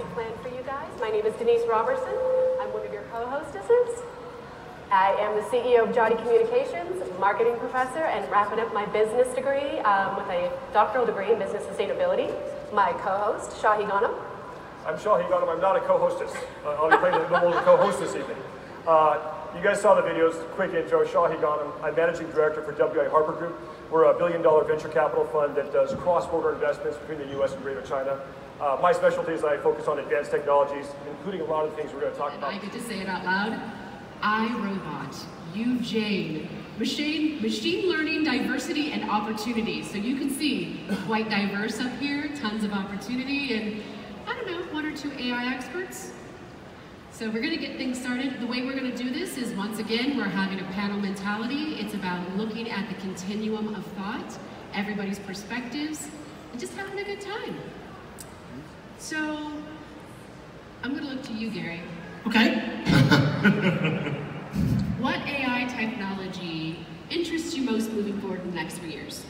night planned for you guys. My name is Denise Robertson. I'm one of your co-hostesses. I am the CEO of Jotty Communications, marketing professor, and wrapping up my business degree with a doctoral degree in business sustainability. My co-host, Shahi Ghanam. I'm Shahi Ghanam. I'm not a co-hostess. I'll be playing the role of the co-host this evening. You guys saw the videos. Quick intro, Shahi Ghanam. I'm managing director for WI Harper Group. We're a $1 billion venture capital fund that does cross-border investments between the U.S. and Greater China. My specialty is I focus on advanced technologies, including a lot of the things we're going to talk about. I get to say it out loud. iRobot, UJane, machine learning, diversity, and opportunity. So you can see quite diverse up here, tons of opportunity, and I don't know, 1 or 2 AI experts. So we're going to get things started. The way we're going to do this is, once again, we're having a panel mentality. It's about looking at the continuum of thought, everybody's perspectives, and just having a good time. So I'm going to look to you, Gary. Okay. What AI technology interests you most moving forward in the next 3 years?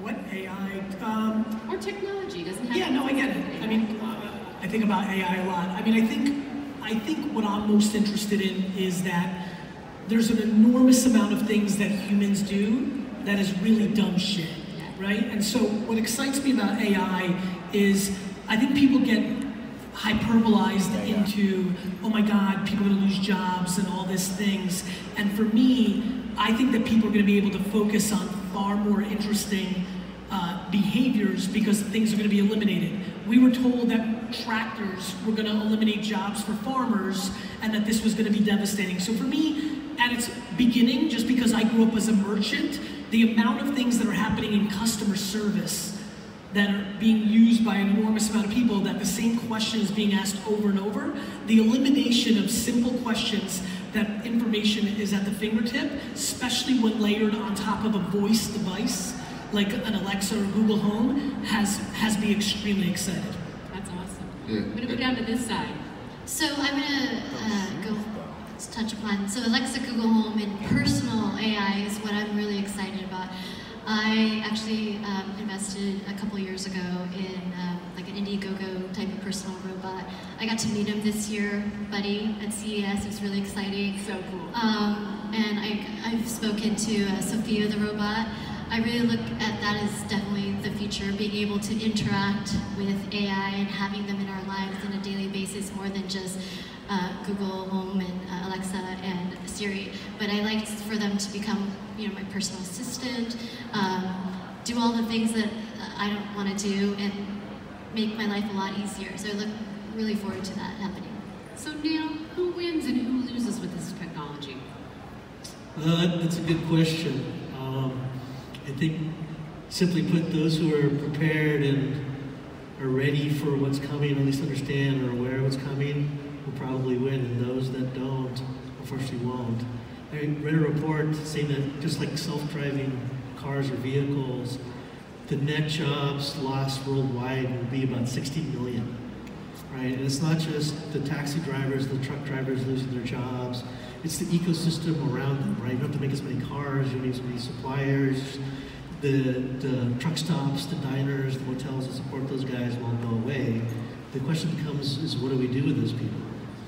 What AI? Or technology, doesn't have. Yeah, no, I get it. I mean, I think about AI a lot. I mean, I think what I'm most interested in is that there's an enormous amount of things that humans do that is really dumb shit, right? And so what excites me about AI is I think people get hyperbolized into, oh my God, people are gonna lose jobs and all these things. And for me, I think that people are gonna be able to focus on far more interesting behaviors because things are gonna be eliminated. We were told that tractors were gonna eliminate jobs for farmers and that this was gonna be devastating. So for me, at its beginning, just because I grew up as a merchant, the amount of things that are happening in customer service that are being used by an enormous amount of people, that the same question is being asked over and over, the elimination of simple questions, that information is at the fingertip, especially when layered on top of a voice device, like an Alexa or Google Home, has me extremely excited. That's awesome. Yeah. I'm gonna go down to this side. So I'm gonna touch upon, so Alexa, Google Home, and personal AI is what I'm really excited about. I actually invested a couple years ago in like an Indiegogo type of personal robot. I got to meet him this year, Buddy, at CES. It was really exciting. So cool. And I've spoken to Sophia the robot. I really look at that as definitely the future, being able to interact with AI and having them in our lives on a daily basis, more than just Google Home and Alexa and Siri. But I like for them to become, you know, my personal assistant, do all the things that I don't want to do, and make my life a lot easier. So I look really forward to that happening. So Neil, who wins and who loses with this technology? That's a good question. I think, simply put, those who are prepared and are ready for what's coming, at least understand or aware of what's coming, will probably win, and those that don't, unfortunately won't. I read a report saying that just like self-driving cars or vehicles, the net jobs lost worldwide will be about 60 million, right? And it's not just the taxi drivers, the truck drivers losing their jobs, it's the ecosystem around them, right? You don't have to make as many cars, you need as many suppliers, the truck stops, the diners, the hotels that support those guys won't go away. The question becomes is what do we do with those people?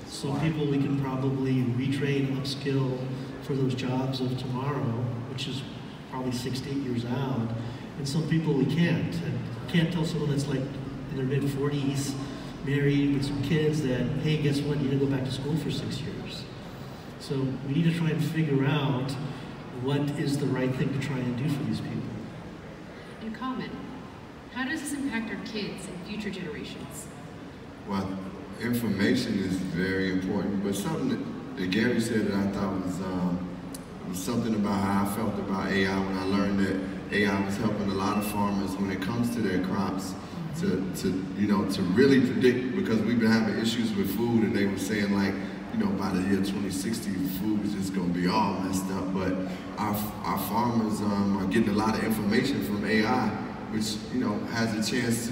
Some people we can probably retrain, upskill for those jobs of tomorrow, which is probably 6 to 8 years out, and some people we can't. And you can't tell someone that's like in their mid-40s, married with some kids that, hey, guess what, you gotta go back to school for 6 years. So we need to try and figure out what is the right thing to try and do for these people. In common, how does this impact our kids and future generations? Well, information is very important, but something that Gary said that I thought was something about how I felt about AI when I learned that AI was helping a lot of farmers when it comes to their crops to really predict, because we've been having issues with food, and they were saying like, you know, by the year 2060, food is just going to be all messed up. But our farmers are getting a lot of information from AI, which, you know, has a chance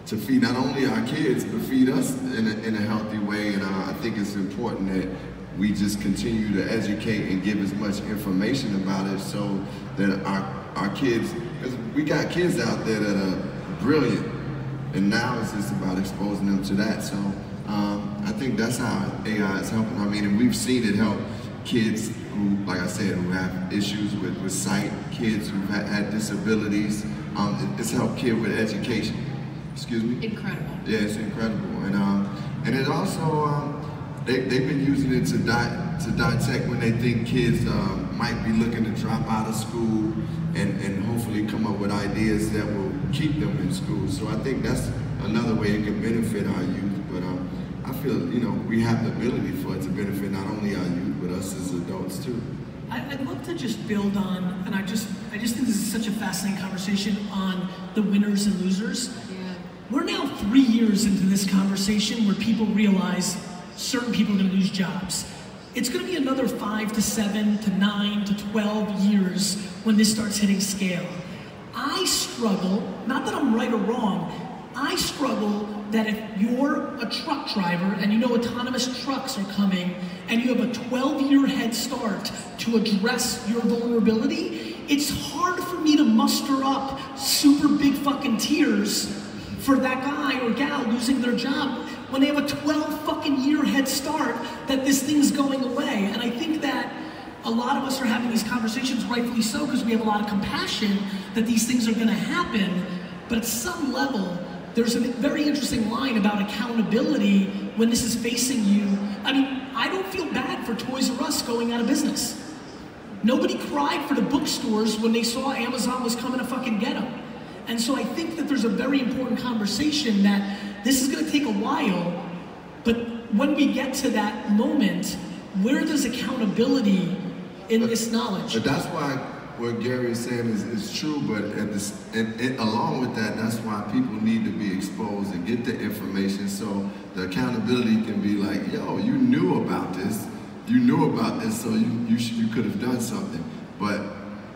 to feed not only our kids, but feed us in a healthy way. And I think it's important that we just continue to educate and give as much information about it so that our kids, because we got kids out there that are brilliant, And now it's just about exposing them to that. So I think that's how AI is helping. I mean, and we've seen it help kids who, like I said, who have issues with sight, kids who've had disabilities. It's helped kids with education. Excuse me? Incredible. Yeah, it's incredible. And it also, they've been using it to detect when they think kids might be looking to drop out of school and hopefully come up with ideas that will keep them in school. So I think that's another way it can benefit our youth. But I feel, we have the ability for it to benefit not only our youth, but us as adults too. I'd love to just build on, and I just think this is such a fascinating conversation on the winners and losers. Yeah. We're now 3 years into this conversation where people realize certain people are going to lose jobs. It's going to be another 5 to 7 to 9 to 12 years when this starts hitting scale. I struggle, not that I'm right or wrong, I struggle that if you're a truck driver and you know autonomous trucks are coming and you have a 12-year head start to address your vulnerability, it's hard for me to muster up super big fucking tears for that guy or gal losing their job when they have a 12 fucking year head start that this thing's going away. And I think that a lot of us are having these conversations, rightfully so, because we have a lot of compassion that these things are gonna happen. But at some level, there's a very interesting line about accountability when this is facing you. I mean, I don't feel bad for Toys R Us going out of business. Nobody cried for the bookstores when they saw Amazon was coming to fucking get them. And so I think that there's a very important conversation that this is gonna take a while, but when we get to that moment, where does accountability in this knowledge? But that's why what Gary is saying is true, but along with that, that's why people need to be exposed and get the information so the accountability can be like, yo, you knew about this, so you could have done something. But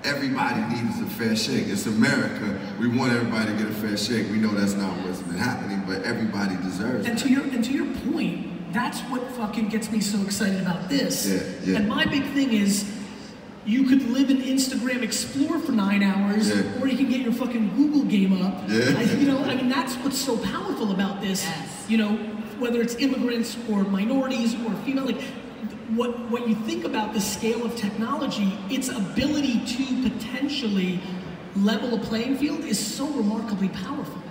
everybody needs a fair shake. It's America. We want everybody to get a fair shake. We know that's not what's been happening, but everybody deserves it. And to your point, that's what fucking gets me so excited about this. Yeah. And my big thing is, you could live in Instagram Explore for 9 hours, or you can get your fucking Google game up. Yeah. That's what's so powerful about this. Yes. Whether it's immigrants or minorities or female, what you think about the scale of technology, its ability to potentially level a playing field is so remarkably powerful.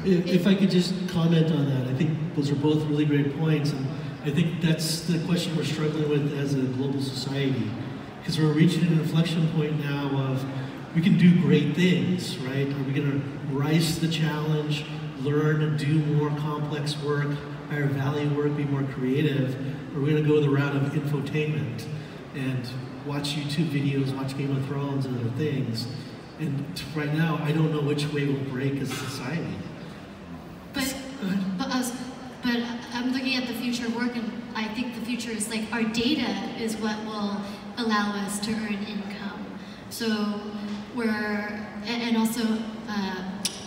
If I could just comment on that, I think those are both really great points, and I think that's the question we're struggling with as a global society. Because we're reaching an inflection point now of, we can do great things, right? Are we gonna rise to the challenge, learn and do more complex work, higher value work, be more creative? Or are we gonna go the route of infotainment and watch YouTube videos, watch Game of Thrones and other things? And right now, I don't know which way we'll break as a society. But I'm looking at the future of work, and I think the future is our data is what will allow us to earn income. So and also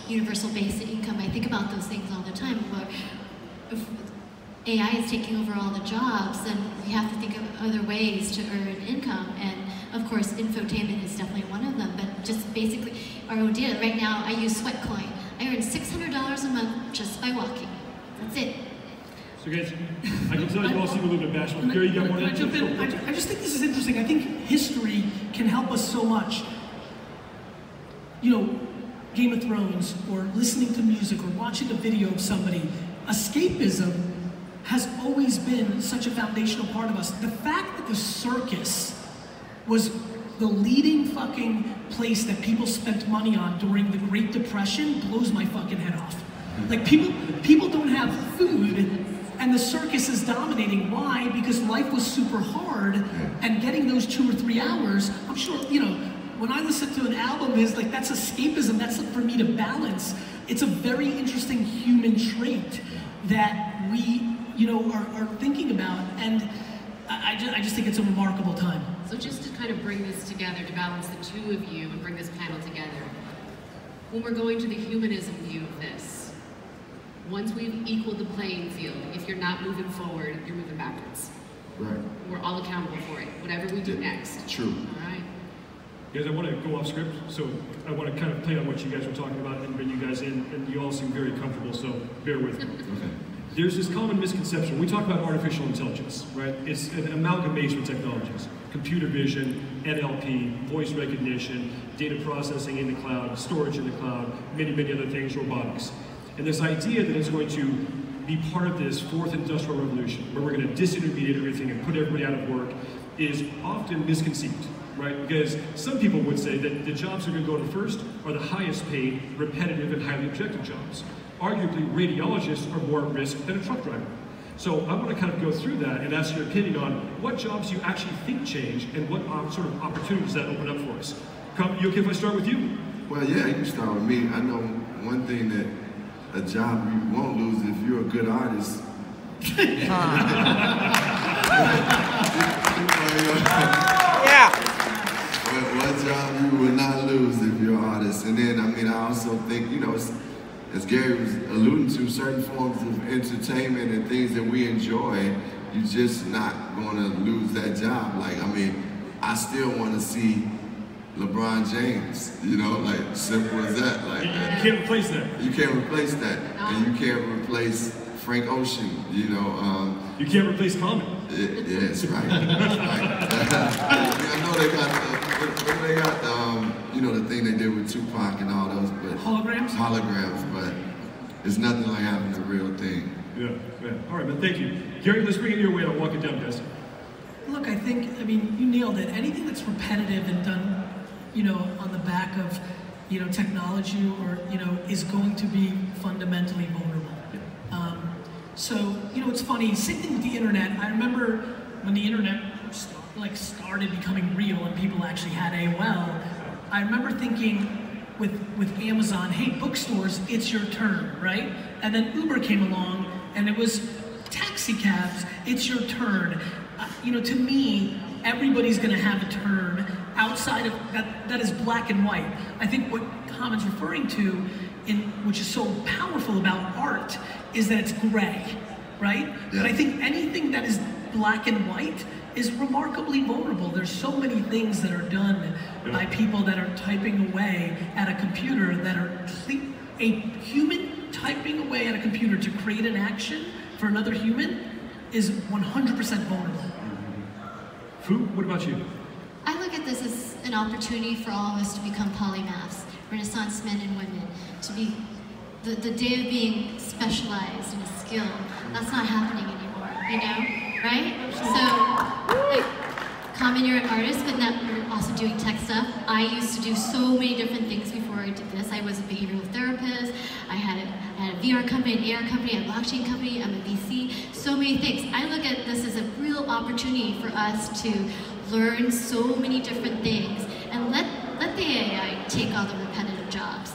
universal basic income. I think about those things all the time. But if AI is taking over all the jobs, then we have to think of other ways to earn income. And of course, infotainment is definitely one of them. But just basically our own data. Right now, I use Sweatcoin. I earn $600 a month just by walking. That's it. So guys, I can tell you all seem a little bit bashful. Gary, you got more? I just think this is interesting. I think history can help us so much. Game of Thrones, or listening to music, or watching a video of somebody. Escapism has always been such a foundational part of us. The fact that the circus was the leading fucking place that people spent money on during the Great Depression blows my fucking head off. People don't have food, and the circus is dominating. Why? Because life was super hard, and getting those 2 or 3 hours, I'm sure, when I listen to an album, that's escapism, that's for me to balance. It's a very interesting human trait that we, are thinking about, and I just think it's a remarkable time. So just to kind of bring this together, to balance the two of you and bring this panel together, when we're going to the humanism view of this, once we've equaled the playing field, if you're not moving forward, you're moving backwards. Right. We're all accountable for it, whatever we do next. True. All right. Guys, I want to go off script, so I want to kind of play on what you guys were talking about and bring you guys in, and you all seem very comfortable, so bear with me. Okay. There's this common misconception. We talk about artificial intelligence, right? It's an amalgamation of technologies. Computer vision, NLP, voice recognition, data processing in the cloud, storage in the cloud, many, many other things, robotics. And this idea that it's going to be part of this fourth industrial revolution, where we're going to disintermediate everything and put everybody out of work, is often misconceived, right? Because some people would say that the jobs that are going to go to first are the highest paid, repetitive, and highly objective jobs. Arguably, radiologists are more at risk than a truck driver. So I want to kind of go through that and ask your opinion on what jobs you actually think change and what sort of opportunities that open up for us. You okay if I start with you? Well, yeah, you can start with me. I know one thing that a job you won't lose if you're a good artist. Yeah. One job you will not lose if you're an artist. And then, I mean, I also think, you know, as Gary was alluding to, certain forms of entertainment and things that we enjoy, you're just not going to lose that job. Like, I mean, I still want to see LeBron James, you know, like, simple as that. Like, you can't replace that. You can't replace that. And you can't replace Frank Ocean, you know. You can't replace Common. Yes, right. That's right. I know they got you know, the thing they did with Tupac and all those, but holograms, but it's nothing like having the real thing. Yeah, yeah. All right, man, thank you. Gary, let's bring it your way and I'll walk it down, guys. Look, I mean, you nailed it. Anything that's repetitive and done, you know, on the back of, you know, technology or, you know, is going to be fundamentally vulnerable. So, you know, it's funny, same thing with the internet. I remember when the internet started becoming real and people actually had AOL, I remember thinking with Amazon, hey, bookstores, it's your turn, right? And then Uber came along and it was taxi cabs, it's your turn. You know, to me, everybody's gonna have a turn outside of that is black and white. I think what Common's referring to, which is so powerful about art, is that it's gray, right? Yeah. But I think anything that is black and white is remarkably vulnerable. There's so many things that are done by people that are typing away at a computer that are a human typing away at a computer to create an action for another human is 100% vulnerable. Fu, what about you? I look at this as an opportunity for all of us to become polymaths, Renaissance men and women, to be the day of being specialized in a skill. That's not happening anymore, you know, right? So, like, Common, you're an artist, but now you're also doing tech stuff. I used to do so many different things before I did this. I was a behavioral therapist. I had a VR company, an AR company, a blockchain company. I'm a VC. So many things. I look at this as a real opportunity for us to learn so many different things and let the AI take all the repetitive jobs.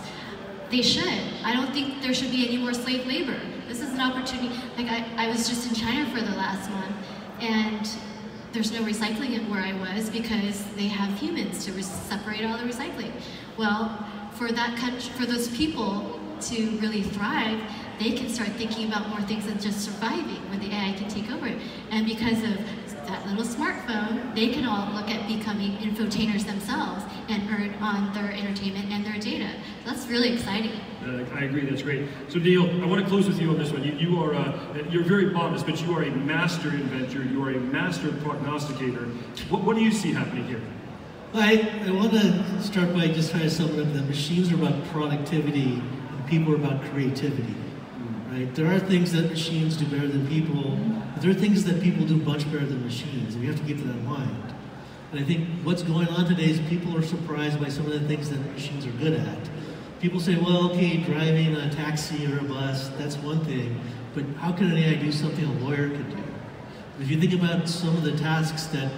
They should. I don't think there should be any more slave labor. This is an opportunity. Like I was just in China for the last month, and there's no recycling at where I was because they have humans to separate all the recycling. Well, for that country, for those people to really thrive, they can start thinking about more things than just surviving when the AI can take over it. And because of that little smartphone, they can all look at becoming infotainers themselves and earn on their entertainment and their data. That's really exciting. I agree, that's great. So Neil, I want to close with you on this one. You're very modest, but you are a master inventor, you are a master prognosticator. What do you see happening here? I want to start by just trying to sum it up that machines are about productivity and people are about creativity. Right? There are things that machines do better than people, but there are things that people do much better than machines, and we have to keep that in mind. And I think what's going on today is people are surprised by some of the things that machines are good at. People say, well, okay, driving a taxi or a bus, that's one thing, but how can an AI do something a lawyer could do? If you think about some of the tasks that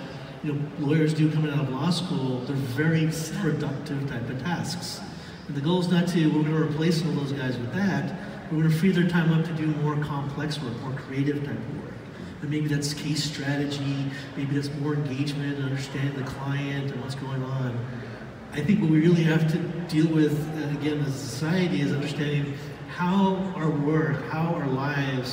lawyers do coming out of law school, they're very productive type of tasks. And the goal is not to, we're going to replace all those guys with that. We're going to free their time up to do more complex work, more creative type of work. And maybe that's case strategy, maybe that's more engagement and understanding the client and what's going on. I think what we really have to deal with, again, as a society, is understanding how our work, how our lives